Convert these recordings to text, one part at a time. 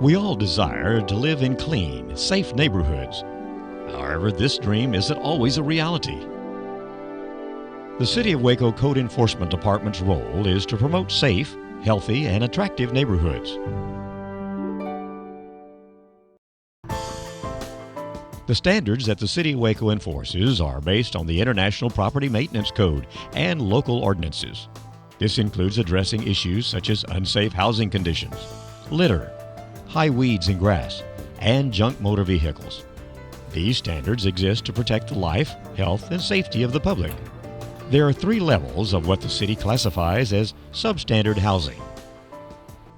We all desire to live in clean, safe neighborhoods. However, this dream isn't always a reality. The City of Waco Code Enforcement Department's role is to promote safe, healthy, and attractive neighborhoods. The standards that the City of Waco enforces are based on the International Property Maintenance Code and local ordinances. This includes addressing issues such as unsafe housing conditions, litter, high weeds and grass, and junk motor vehicles. These standards exist to protect the life, health, and safety of the public. There are 3 levels of what the city classifies as substandard housing.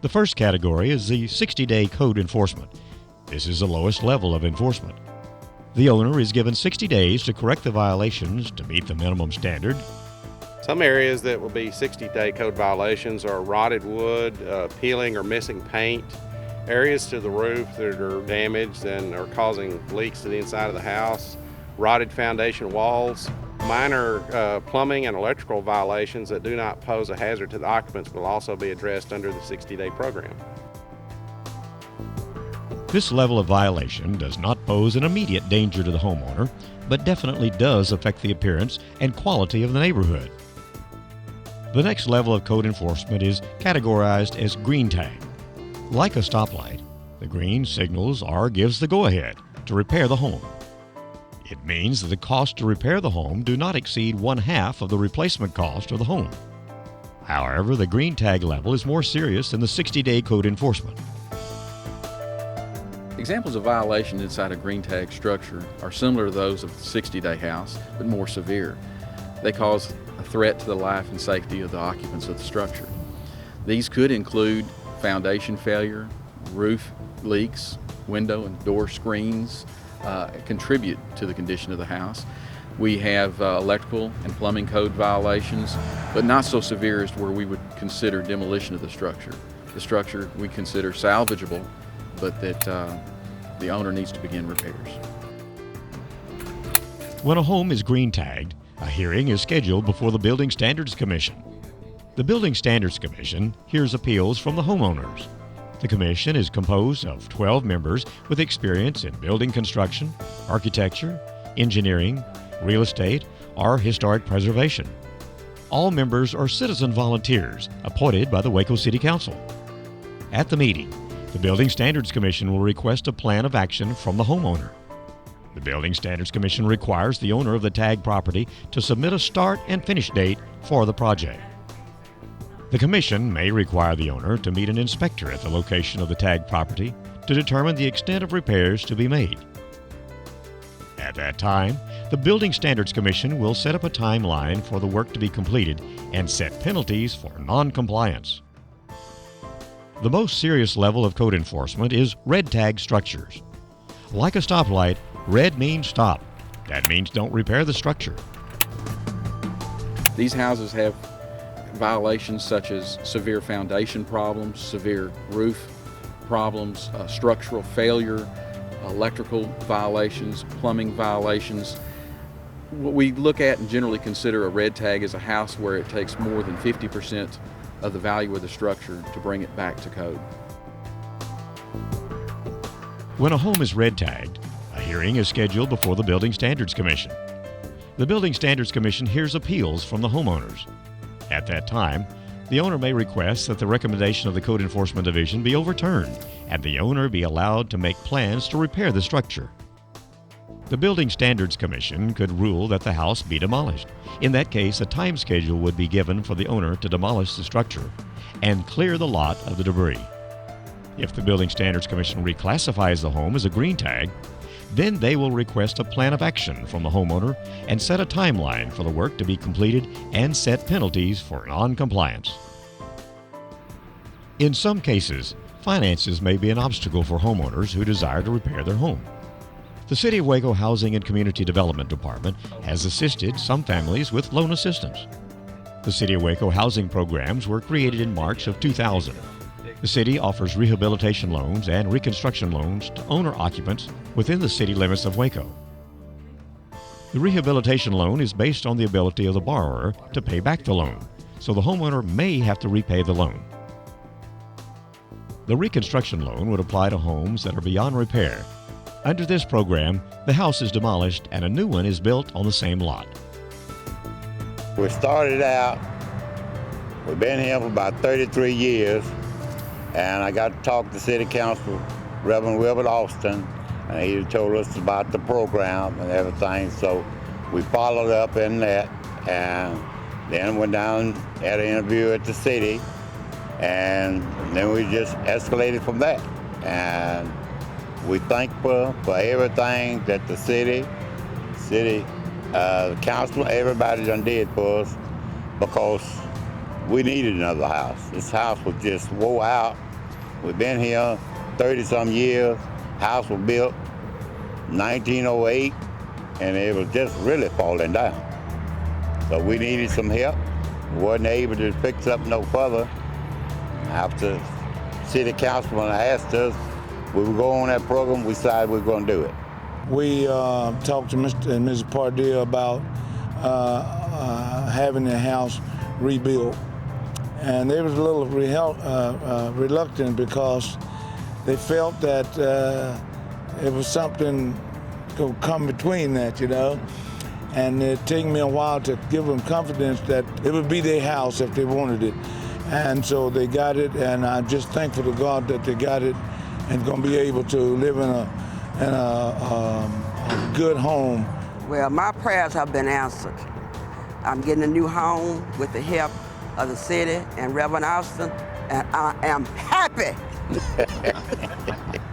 The first category is the 60-day code enforcement. This is the lowest level of enforcement. The owner is given 60 days to correct the violations to meet the minimum standard. Some areas that will be 60-day code violations are rotted wood, peeling or missing paint, areas to the roof that are damaged and are causing leaks to the inside of the house, rotted foundation walls. Minor plumbing and electrical violations that do not pose a hazard to the occupants will also be addressed under the 60-day program. This level of violation does not pose an immediate danger to the homeowner, but definitely does affect the appearance and quality of the neighborhood. The next level of code enforcement is categorized as green tag. Like a stoplight, the green signals or gives the go-ahead to repair the home. It means that the cost to repair the home do not exceed 1/2 of the replacement cost of the home. However, the green tag level is more serious than the 60-day code enforcement. Examples of violations inside a green tag structure are similar to those of the 60-day house, but more severe. They cause a threat to the life and safety of the occupants of the structure. These could include foundation failure, roof leaks, window and door screens contribute to the condition of the house. We have electrical and plumbing code violations, but not so severe as where we would consider demolition of the structure. The structure we consider salvageable, but that the owner needs to begin repairs. When a home is green tagged, a hearing is scheduled before the Building Standards Commission. The Building Standards Commission hears appeals from the homeowners. The commission is composed of 12 members with experience in building construction, architecture, engineering, real estate, or historic preservation. All members are citizen volunteers appointed by the Waco City Council. At the meeting, the Building Standards Commission will request a plan of action from the homeowner. The Building Standards Commission requires the owner of the tag property to submit a start and finish date for the project. The Commission may require the owner to meet an inspector at the location of the tag property to determine the extent of repairs to be made. At that time, the Building Standards Commission will set up a timeline for the work to be completed and set penalties for non-compliance. The most serious level of code enforcement is red tag structures. Like a stoplight, red means stop. That means don't repair the structure. These houses have violations such as severe foundation problems, severe roof problems, structural failure, electrical violations, plumbing violations. What we look at and generally consider a red tag is a house where it takes more than 50% of the value of the structure to bring it back to code. When a home is red tagged, a hearing is scheduled before the Building Standards Commission. The Building Standards Commission hears appeals from the homeowners. At that time, the owner may request that the recommendation of the Code Enforcement Division be overturned and the owner be allowed to make plans to repair the structure. The Building Standards Commission could rule that the house be demolished. In that case, a time schedule would be given for the owner to demolish the structure and clear the lot of the debris. If the Building Standards Commission reclassifies the home as a green tag, then they will request a plan of action from the homeowner and set a timeline for the work to be completed and set penalties for non-compliance. In some cases, finances may be an obstacle for homeowners who desire to repair their home. The City of Waco Housing and Community Development Department has assisted some families with loan assistance. The City of Waco housing programs were created in March of 2000. The city offers rehabilitation loans and reconstruction loans to owner-occupants within the city limits of Waco. The rehabilitation loan is based on the ability of the borrower to pay back the loan, so the homeowner may have to repay the loan. The reconstruction loan would apply to homes that are beyond repair. Under this program, the house is demolished and a new one is built on the same lot. We started out, we've been here for about 33 years, and I got to talk to City Council, Reverend Wilbert Austin, and he told us about the program and everything, so we followed up in that, and then went down, had an interview at the city, and then we just escalated from that. And we thankful for everything that the city, council, everybody done did for us, because we needed another house. This house was just wore out. We've been here 30-some years. House was built 1908, and it was just really falling down. So we needed some help. We wasn't able to fix up no further. After city councilman asked us, we would go on that program, we decided we were going to do it. We talked to Mr. and Mrs. Pardee about having the house rebuilt. And they was a little reluctant because they felt that it was something to come between that, you know. And it took me a while to give them confidence that it would be their house if they wanted it. And so they got it, and I'm just thankful to God that they got it and going to be able to live in a good home. Well, my prayers have been answered. I'm getting a new home with the help of the city and Reverend Austin, and I am happy.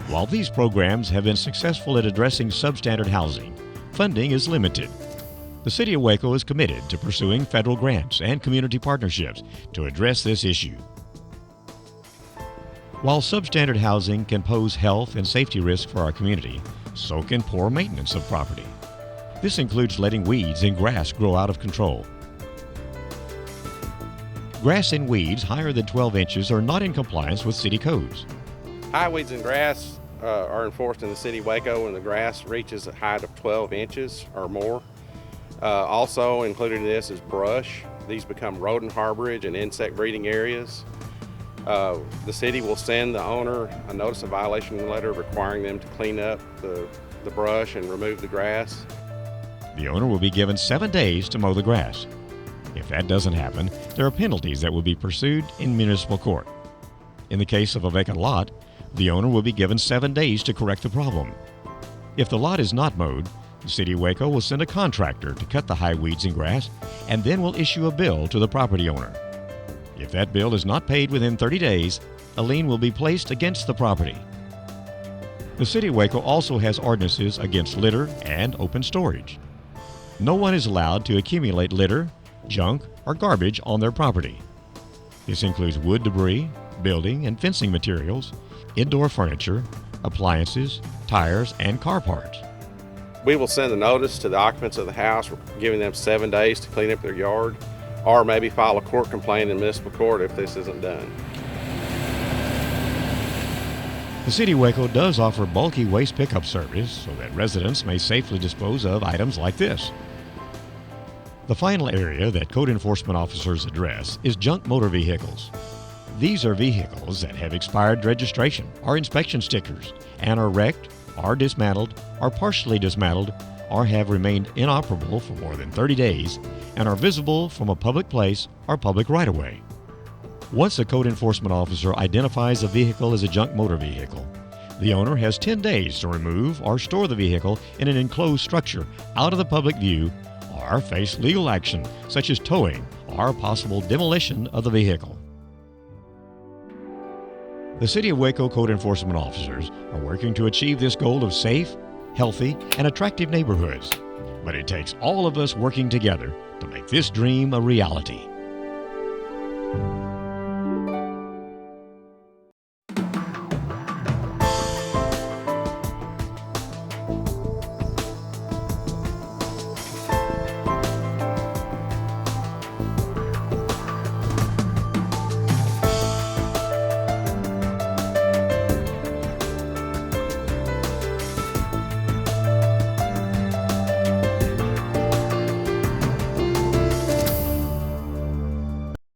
While these programs have been successful at addressing substandard housing, funding is limited. The City of Waco is committed to pursuing federal grants and community partnerships to address this issue. While substandard housing can pose health and safety risks for our community, so can poor maintenance of property. This includes letting weeds and grass grow out of control. Grass and weeds higher than 12 inches are not in compliance with city codes. High weeds and grass are enforced in the city of Waco when the grass reaches a height of 12 inches or more. Also included in this is brush. These become rodent harborage and insect breeding areas. The city will send the owner a notice of violation letter requiring them to clean up the brush and remove the grass. The owner will be given 7 days to mow the grass. If that doesn't happen, there are penalties that will be pursued in municipal court. In the case of a vacant lot, the owner will be given 7 days to correct the problem. If the lot is not mowed, the City of Waco will send a contractor to cut the high weeds and grass, and then will issue a bill to the property owner. If that bill is not paid within 30 days, a lien will be placed against the property. The City of Waco also has ordinances against litter and open storage. No one is allowed to accumulate litter, junk, or garbage on their property. This includes wood debris, building and fencing materials, indoor furniture, appliances, tires, and car parts. We will send a notice to the occupants of the house giving them 7 days to clean up their yard, or maybe file a court complaint in municipal court if this isn't done. The City of Waco does offer bulky waste pickup service so that residents may safely dispose of items like this. The final area that code enforcement officers address is junk motor vehicles. These are vehicles that have expired registration or inspection stickers and are wrecked, or dismantled, or partially dismantled, or have remained inoperable for more than 30 days and are visible from a public place or public right-of-way. Once a code enforcement officer identifies a vehicle as a junk motor vehicle, the owner has 10 days to remove or store the vehicle in an enclosed structure out of the public view, or face legal action such as towing or possible demolition of the vehicle. The City of Waco code enforcement officers are working to achieve this goal of safe, healthy, and attractive neighborhoods. But it takes all of us working together to make this dream a reality.